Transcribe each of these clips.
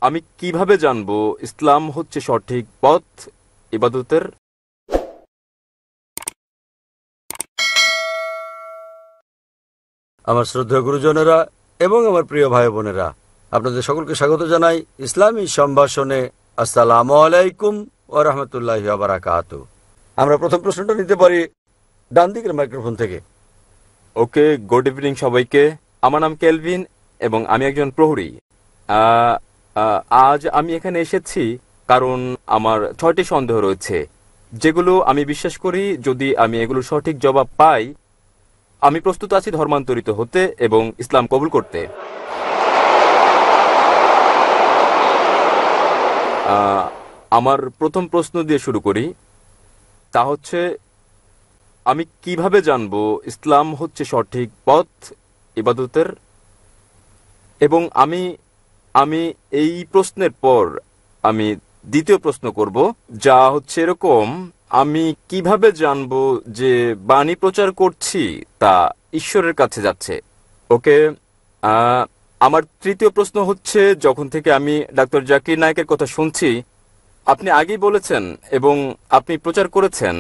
আমি কিভাবে জানবো ইসলাম হচ্ছে সঠিক পথ ইবাদতের? আমার শ্রদ্ধেয় গুরুজনেরা এবং আমার প্রিয় ভাই বোনেরা, আপনাদের সকলকে স্বাগত জানাই ইসলামী সম্ভাষণে। আসসালামু আলাইকুম ওয়া রাহমাতুল্লাহি ওয়া বারাকাতুহু। আমরা প্রথম প্রশ্নটা নিতে পারি ডান দিকের মাইক্রোফোন থেকে। ওকে, গুড ইভিনিং সবাইকে। আমার নাম কেলভিন এবং আমি একজন প্রহরী। আজ আমি এখানে এসেছি কারণ আমার 6টি সন্দেহ রয়েছে, যেগুলো আমি বিশ্বাস করি যদি আমি এগুলোর সঠিক জবাব পাই, আমি প্রস্তুত আছি ধর্মান্তরিত হতে এবং ইসলাম কবুল করতে। আমার প্রথম প্রশ্ন দিয়ে শুরু করি, তা হচ্ছে আমি কিভাবে জানবো ইসলাম হচ্ছে সঠিক পথ ইবাদতের? এবং আমি এই প্রশ্নের পর আমি দ্বিতীয় প্রশ্ন করব, যা হচ্ছে এরকম, আমি কিভাবে জানবো যে বাণী প্রচার করছি তা ঈশ্বরের কাছে যাচ্ছে? ওকে, আমার তৃতীয় প্রশ্ন হচ্ছে, যখন থেকে আমি ডাক্তার জাকির নায়েকের কথা শুনছি, আপনি আগেই বলেছেন এবং আপনি প্রচার করেছেন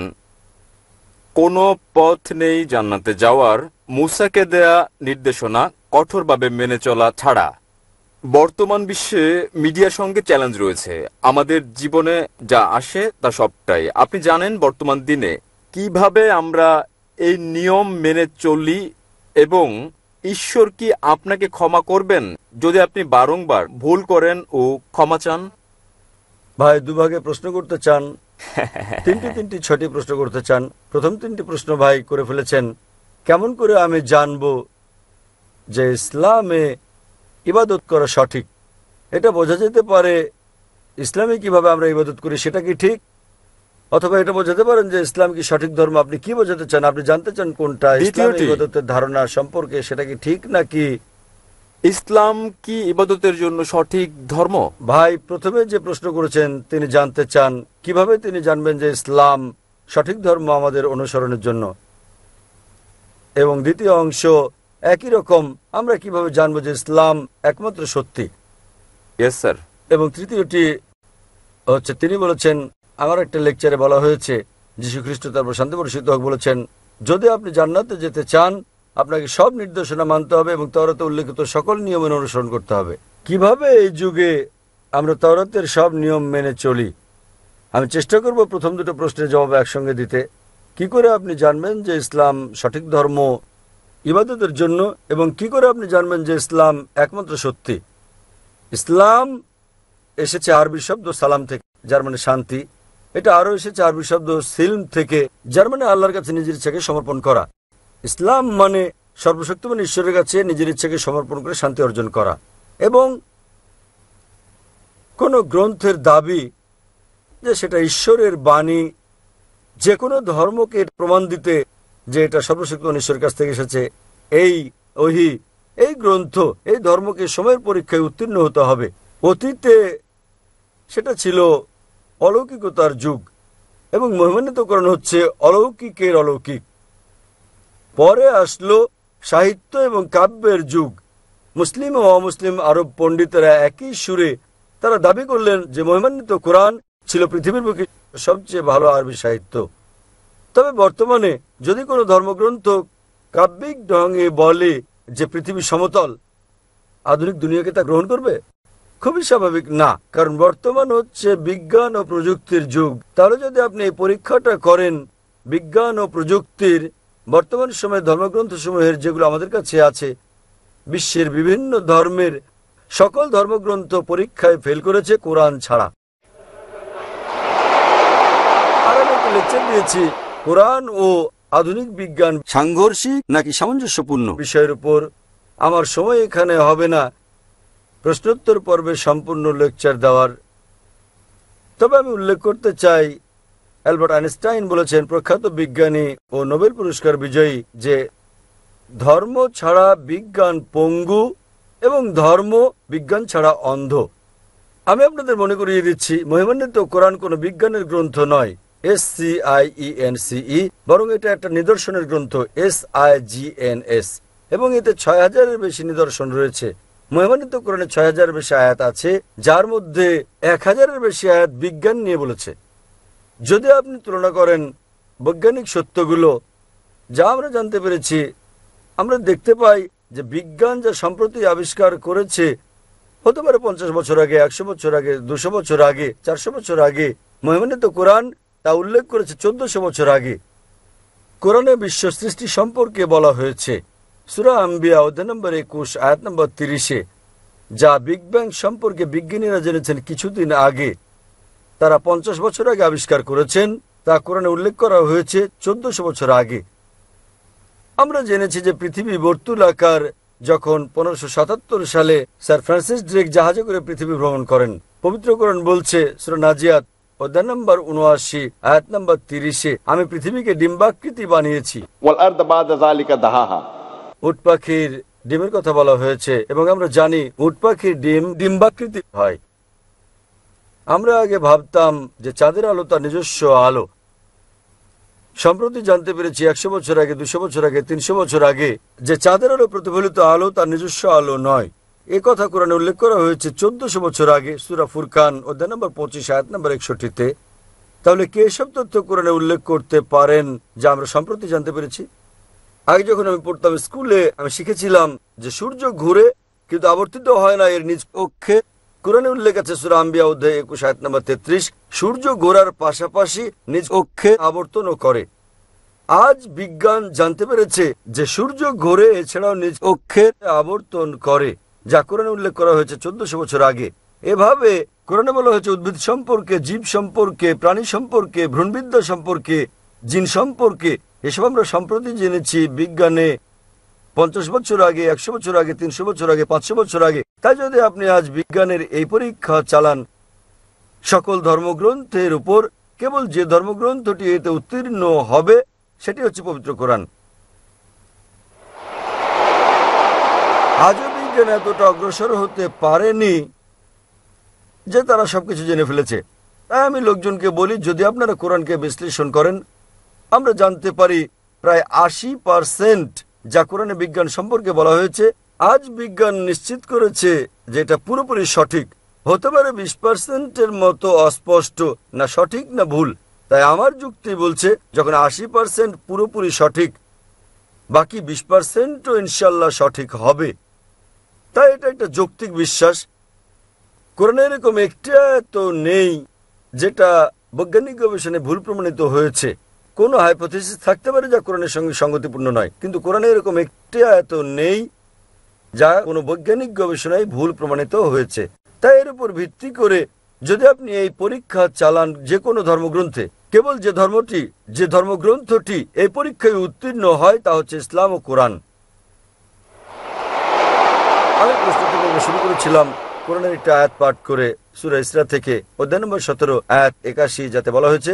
কোনো পথ নেই জান্নাতে যাওয়ার মুসাকে দেয়া নির্দেশনা কঠোরভাবে মেনে চলা ছাড়া। বর্তমান বিশ্বে মিডিয়ার সঙ্গে চ্যালেঞ্জ রয়েছে, আমাদের জীবনে যা আসে তা সবটাই আপনি জানেন। বর্তমান দিনে কিভাবে আমরা এই নিয়ম মেনে চলি এবং ঈশ্বর কি আপনাকে ক্ষমা করবেন যদি আপনি বারংবার ভুল করেন ও ক্ষমা চান? ভাই দুভাগে প্রশ্ন করতে চান, তিনটি 6টি প্রশ্ন করতে চান। প্রথম 3টি প্রশ্ন ভাই করে ফেলেছেন। কেমন করে আমি জানবো যে ইসলামে ইবাদত করা সঠিক? এটা বোঝা যেতে পারে ইসলামে কিভাবে আমরা ইবাদত করি সেটা কি ঠিক, অথবা এটা বোঝাতে পারেন যে ইসলাম কি সঠিক ধর্ম। আপনি কি বোঝাতে চান? আপনি জানতে চান কোনটা ইসলাম ইবাদতের ধারণা সম্পর্কে, সেটা কি ঠিক নাকি? ইসলাম কি ইবাদতের জন্য সঠিক ধর্ম? ভাই প্রথমে যে প্রশ্ন করেছেন তিনি জানতে চান কিভাবে তিনি জানবেন যে ইসলাম সঠিক ধর্ম আমাদের অনুসরণের জন্য, এবং দ্বিতীয় অংশ একই রকম, আমরা কিভাবে জানবো যে ইসলাম একমাত্র সত্যি। Yes sir. এবং তৃতীয়টি হচ্ছে, তিনি বলেছেন, আমার একটা লেকচারে বলা হয়েছে, যীশু খ্রিস্ট তারপর শান্তি বর্ষিত হোক বলেছেন, যদি আপনি জান্নাতে যেতে চান আপনাকে সব নির্দেশনা মানতে হবে এবং তাওরাতে উল্লেখিত সকল নিয়মের অনুসরণ করতে হবে। কিভাবে এই যুগে আমরা তাওরাতের সব নিয়ম মেনে চলি? আমি চেষ্টা করব প্রথম দুটো প্রশ্নের জবাব একসঙ্গে দিতে। কি করে আপনি জানবেন যে ইসলাম সঠিক ধর্ম ইবাদতের জন্য, এবং কি করে আপনি জানবেন যে ইসলাম একমাত্র সত্যি? ইসলাম এসেছে আরবি শব্দ সালাম থেকে, যার মানে শান্তি। এটা আরও এসেছে আরবি শব্দ সিলম থেকে, যার মানে আল্লাহর কাছে নিজের ইচ্ছাকে সমর্পণ করা। ইসলাম মানে সর্বশক্তিমান ঈশ্বরের কাছে নিজের ইচ্ছাকে সমর্পণ করে শান্তি অর্জন করা। এবং কোন গ্রন্থের দাবি যে সেটা ঈশ্বরের বাণী, যে কোনো ধর্মকে প্রমাণ দিতে যে এটা সর্বশক্তিমান ঈশ্বরের কাছ থেকে এসেছে, এই ওহী, এই গ্রন্থ, এই ধর্মকে সময়ের পরীক্ষায় উত্তীর্ণ হতে হবে। অতীতে সেটা ছিল অলৌকিকতার যুগ এবং মহিমান্বিতকরণ হচ্ছে অলৌকিকের অলৌকিক। পরে আসলো সাহিত্য এবং কাব্যের যুগ। মুসলিম ও অমুসলিম আরব পণ্ডিতেরা একই সুরে তারা দাবি করলেন যে মহিমান্বিত কোরআন ছিল পৃথিবীর বুকে সবচেয়ে ভালো আরবি সাহিত্য। তবে বর্তমানে যদি কোনো ধর্মগ্রন্থ কাব্যিক ঢঙে বলে যে পৃথিবী সমতল, আধুনিক দুনিয়াকে তা গ্রহণ করবে? খুবই স্বাভাবিক না, কারণ বর্তমান হচ্ছে বিজ্ঞান ও প্রযুক্তির যুগ। তাহলে যদি আপনি এই পরীক্ষাটা করেন বিজ্ঞান ও প্রযুক্তির, বর্তমান সময়ে ধর্মগ্রন্থসমূহের যেগুলো আমাদের কাছে আছে, বিশ্বের বিভিন্ন ধর্মের সকল ধর্মগ্রন্থ পরীক্ষায় ফেল করেছে কোরআন ছাড়া। আর আমি একটা লেকচার দিয়েছি কোরআন ও আধুনিক বিজ্ঞান সাংঘর্ষিক নাকি সামঞ্জস্যপূর্ণ বিষয়ের উপর। আমার সময় এখানে হবে না প্রশ্নোত্তর পর্বে সম্পূর্ণ লেকচার দেওয়ার, তবে আমি উল্লেখ করতে চাই অ্যালবার্ট আইনস্টাইন বলেছেন, প্রখ্যাত বিজ্ঞানী ও নোবেল পুরস্কার বিজয়ী, যে ধর্ম ছাড়া বিজ্ঞান পঙ্গু এবং ধর্ম বিজ্ঞান ছাড়া অন্ধ। আমি আপনাদের মনে করিয়ে দিচ্ছি, মহিমান্বিত কোরআন কোনো বিজ্ঞানের গ্রন্থ নয় SCIENCE, বরং এটা একটা নিদর্শনের গ্রন্থ SIGNS, এবং এতে 6000-এর বেশি নিদর্শন রয়েছে। মহিমান্বিত কোরআনে ৬,০০০ বেশি আয়াত আছে, যার মধ্যে ১,০০০-এর বেশি আয়াত বিজ্ঞান নিয়ে বলেছে। যদি আপনি তুলনা করেন বৈজ্ঞানিক সত্যগুলো যা আমরা জানতে পেরেছি, আমরা দেখতে পাই যে বিজ্ঞান যা সম্প্রতি আবিষ্কার করেছে, হতে পারে ৫০ বছর আগে, ১০০ বছর আগে, ২০০ বছর আগে, ৪০০ বছর আগে, মহিমান্বিত কোরআন তা উল্লেখ করেছে ১৪০০ বছর আগে। কোরআনে বিশ্ব সৃষ্টি সম্পর্কে বলা হয়েছে সূরা আম্বিয়া অধ্যায় নম্বর ২১ আয়াত নম্বর ৩০-এ, যা বিগ ব্যাং সম্পর্কে বিজ্ঞানীরা জেনেছেন কিছুদিন আগে, তারা ৫০ বছর আগে আবিষ্কার করেছেন, তা কোরআনে উল্লেখ করা হয়েছে ১৪০০ বছর আগে। আমরা জেনেছি যে পৃথিবী বর্তুলাকার, যখন ১৫৭৭ সালে স্যার ফ্রান্সিস ড্রেক জাহাজে করে পৃথিবী ভ্রমণ করেন। পবিত্র কোরআন বলছে সূরা নাজিয়াত অধ্যায় নম্বর ৭৯ আয়াত নম্বর ৩০-এ, আমি পৃথিবীকে ডিম্বাকৃতি বানিয়েছি। উট পাখির ডিমের কথা বলা হয়েছে এবং আমরা জানি উট পাখির ডিম ডিম্বাকৃতি হয়। আমরা আগে ভাবতাম যে চাঁদের আলো তার নিজস্ব আলো। সম্প্রতি জানতে পেরেছি ১০০ বছর আগে, ২০০ বছর আগে, ৩০০ বছর আগে, যে চাঁদের আলো প্রতিফলিত আলো তার নিজস্ব আলো নয়। এ কথা কোরআনে উল্লেখ করা হয়েছে ১৪০০ বছর আগে সূরা ফুরকান অধ্যায় নম্বর ২৫ আয়াত নম্বর ৬১-তে। তাহলে কে এসব তথ্য কোরআনে উল্লেখ করতে পারেন যা আমরা সম্প্রতি জানতে পেরেছি? আগে যখন আমি পড়তাম স্কুলে, আমি শিখেছিলাম যে সূর্য ঘুরে কিন্তু আবর্তিত হয় না এর নিজ অক্ষে। কোরআনে উল্লেখ আছে সূরা আম্বিয়া অধ্যায় ২১ আয়াত নম্বর ৩৩, সূর্য ঘোরার পাশাপাশি নিজ অক্ষে আবর্তনও করে। আজ বিজ্ঞান জানতে পেরেছে যে সূর্য ঘোরে, এছাড়াও নিজ অক্ষে আবর্তন করে, যা কোরআনে উল্লেখ করা হয়েছে ১৪০০ বছর আগে। এভাবে কোরআনে বলা হয়েছে উদ্ভিদ সম্পর্কে, জীব সম্পর্কে, প্রাণী সম্পর্কে, ভ্রূণবিদ্যা সম্পর্কে, জিন সম্পর্কে। এসব আমরা সম্প্রতি জেনেছি বিজ্ঞানে ৫০ বছর আগে, ১০০ বছর আগে, ৩০০ বছর আগে, ৫০০ বছর আগে। তাই যদি আপনি আজ বিজ্ঞানের এই পরীক্ষা চালান সকল ধর্মগ্রন্থের উপর, কেবল যে ধর্মগ্রন্থটি এতে উত্তীর্ণ হবে সেটি হচ্ছে পবিত্র কোরআন। আজও বিজ্ঞান এতটা অগ্রসর হতে পারেনি যে তারা সবকিছু জেনে ফেলেছে। তাই আমি লোকজনকে বলি, যদি আপনারা কোরআনকে বিশ্লেষণ করেন, আমরা জানতে পারি প্রায় ৮০% যা কোরআনে বিজ্ঞান সম্পর্কে বলা হয়েছে, আজ বিজ্ঞান নিশ্চিত করেছে যে এটা পুরোপুরি সঠিক। হতে পারে ২০%-এর মতো অস্পষ্ট, না সঠিক না ভুল। তাই আমার যুক্তি বলছে যখন ৮০% পুরোপুরি সঠিক, বাকি ২০%ও ইনশাল্লাহ সঠিক হবে। তাই এটা একটা যৌক্তিক বিশ্বাস। কোরআনে এরকম একটি আয়াত নেই যেটা বৈজ্ঞানিক গবেষণায় ভুল প্রমাণিত হয়েছে। কোনো হাইপোথিসিস থাকতে পারে যা কোরআনের সঙ্গে সঙ্গতিপূর্ণ নয়, কিন্তু কোরআনে এরকম একটি আয়াত নেই যা কোনো বৈজ্ঞানিক গবেষণায় ভুল প্রমাণিত হয়েছে। তাই এর উপর ভিত্তি করে যদি আপনি এই পরীক্ষা চালান যে কোনো ধর্মগ্রন্থে, কেবল যে ধর্মগ্রন্থটি এই পরীক্ষায় উত্তীর্ণ হয় তা হচ্ছে ইসলাম ও কোরআন। আমি প্রস্তুতি পর্ব শুরু করেছিলাম কোরআনের একটা আয়াত পাঠ করে সূরা ইসরা থেকে অধ্যায় নম্বর ১৭ আয়াত ৮১, যাতে বলা হয়েছে,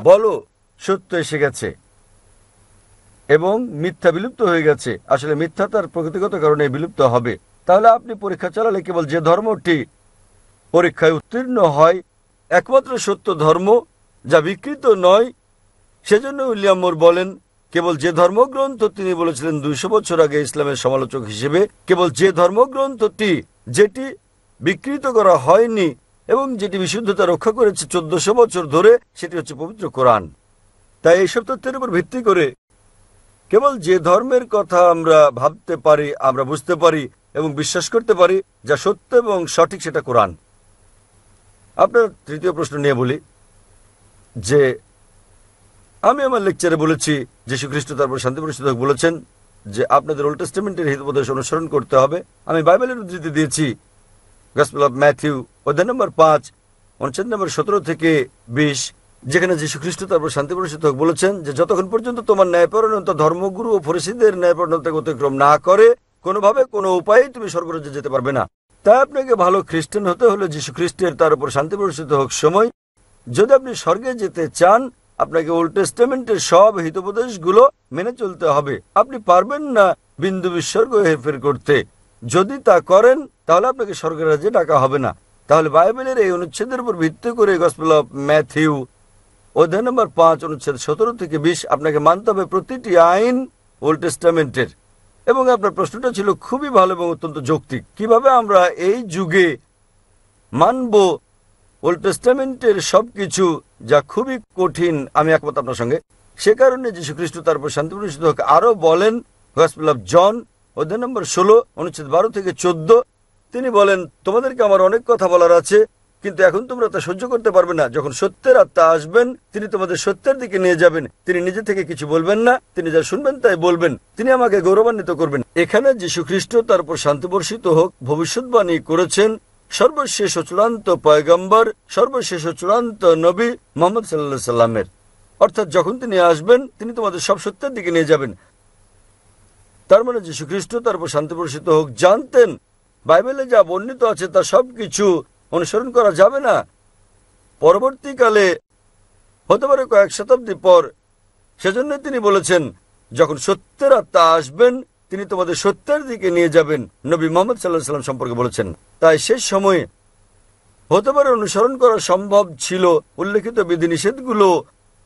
বলো সত্য এসে গেছে এবং মিথ্যা বিলুপ্ত হয়ে গেছে। আসলে মিথ্যা তার প্রকৃতিগত কারণে বিলুপ্ত হবে। তাহলে আপনি পরীক্ষা চালালে কেবল যে ধর্মটি পরীক্ষায় উত্তীর্ণ হয়, একমাত্র সত্য ধর্ম যা বিকৃত নয়। সেজন্য উইলিয়াম মুর বলেন, কেবল যে ধর্মগ্রন্থ, তিনি বলেছিলেন ২০০ বছর আগে ইসলামের সমালোচক হিসেবে, কেবল যে ধর্মগ্রন্থটি যেটি বিকৃত করা হয়নি এবং যেটি বিশুদ্ধতা রক্ষা করেছে ১৪০০ বছর ধরে, সেটি হচ্ছে পবিত্র কোরআন। তাই এইসব তথ্যের উপর ভিত্তি করে কেবল যে ধর্মের কথা আমরা ভাবতে পারি, আমরা বুঝতে পারি এবং বিশ্বাস করতে পারি যা সত্য এবং সঠিক, সেটা কোরআন। আপনার তৃতীয় প্রশ্ন নিয়ে বলি যে আমি আমার লেকচারে বলেছি যীশু খ্রিস্ট তারপর শান্তি প্রতিষ্ঠিত হোক বলেছেন যে আপনাদের ওল্ড টেস্টামেন্টের হিতোপদেশ অনুসরণ করতে হবে। আমি বাইবেলের উদ্ধৃতি দিয়েছি গসপেল অফ ম্যাথিউ অধ্যায় নম্বর ৫ অনুচ্ছেদ নম্বর ১৭ থেকে ২০, যেখানে যীশু খ্রিস্ট তারপর শান্তি প্রতিষ্ঠিত হোক বলেছেন যে যতক্ষণ পর্যন্ত তোমার ন্যায়পরায়ণতা ধর্মগুরু ও ফরিসীদের ন্যায়পরায়ণতাকে অতিক্রম না করে, কোনোভাবে কোনো উপায়ে তুমি স্বর্গরাজ্যে যেতে পারবে না। তাই আপনাকে ভালো খ্রিস্টান হতে হলে যীশু খ্রিস্টের তার উপর শান্তি প্রতিষ্ঠিত হোক সময়, যদি আপনি স্বর্গে যেতে চান, আপনাকে ওল্ড টেস্টামেন্টের সব হিতোপদেশগুলো মেনে চলতে হবে। আপনি পারবেন না বিন্দু বিসর্গ হেরফের করতে। যদি তা করেন তাহলে আপনাকে স্বর্গের রাজ্যে ডাকা হবে না। তাহলে বাইবেলের এই অনুচ্ছেদের উপর ভিত্তি করে গসপেল অফ ম্যাথিউ অধ্যায় নম্বর ৫ অনুচ্ছেদ ১৭ থেকে ২০ আপনাকে মানতে হবে প্রতিটি আইন ওল্ড টেস্টামেন্টের। এবং আপনার প্রশ্নটা ছিল খুবই ভালো এবং অত্যন্ত যৌক্তিক। কিভাবে আমরা এই যুগে মানব ওল্ড টেস্টামেন্টের সবকিছু, যা খুবই কঠিন। আমি একমত আপনার সঙ্গে। সে কারণে যীশু খ্রিস্ট, তারপর শান্তি প্রতিষ্ঠিত হোক, আরো বলেন গসপেল অফ জন অধ্যায় নম্বর 16 অনুচ্ছেদ 12 থেকে 14, তিনি বলেন, তোমাদেরকে আমার অনেক কথা বলার আছে, কিন্তু এখন তোমরা তা সহ্য করতে পারবে না। যখন সত্যের আত্মা আসবেন, তিনি তোমাদের সত্যের দিকে নিয়ে যাবেন। তিনি নিজে থেকে কিছু বলবেন না, তিনি যা শুনবেন তাই বলবেন। তিনি আমাকে গৌরবান্বিত করবেন। এখানে যীশু খ্রিস্ট, তারপর শান্তি বর্ষিত হোক, ভবিষ্যৎবাণী করেছেন সর্বশেষ ও চূড়ান্ত পয়গম্বর, সর্বশেষ ও চূড়ান্ত নবী মুহাম্মদ সাল্লাল্লাহু আলাইহি সাল্লামের। অর্থাৎ যখন তিনি আসবেন, তিনি তোমাদের সব সত্যের দিকে নিয়ে যাবেন। তার মানে যীশু খ্রিস্ট, তারপর শান্তি বর্ষিত হোক, জানতেন বাইবেলে যা বর্ণিত আছে তা সবকিছু অনুসরণ করা যাবে না। পরবর্তীকালে হতে পারে কয়েক শতাব্দী পর, সেজন্য তিনি বলেছেন যখন সত্যের আত্মা আসবেন, তিনি তোমাদের সত্যের দিকে নিয়ে যাবেন। নবী মুহাম্মদ সাল্লাল্লাহু আলাইহি সাল্লাম সম্পর্কে বলেছেন। তাই শেষ সময়ে হতে পারে অনুসরণ করা সম্ভব ছিল উল্লেখিত বিধিনিষেধগুলো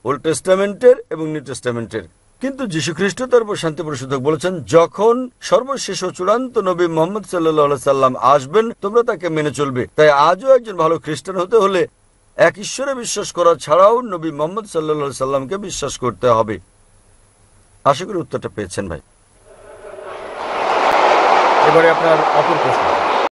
ওল্ড টেস্টামেন্টের এবং নিউ টেস্টামেন্টের। কিন্তু যীশু খ্রিস্ট, তারপর শান্তি প্রসূত বলেছেন, যখন সর্বশেষ ও চূড়ান্ত নবী মুহাম্মদ সাল্লাল্লাহু আলাইহি সাল্লাম আসবেন, তোমরা তাকে মেনে চলবে। তাই আজও একজন ভালো খ্রিস্টান হতে হলে এক ঈশ্বরে বিশ্বাস করা ছাড়াও নবী মুহাম্মদ সাল্লাল্লাহু আলাইহি সাল্লামকে বিশ্বাস করতে হবে। আশা করি উত্তরটা পেয়েছেন ভাই। এবারে আপনার অপর প্রশ্ন।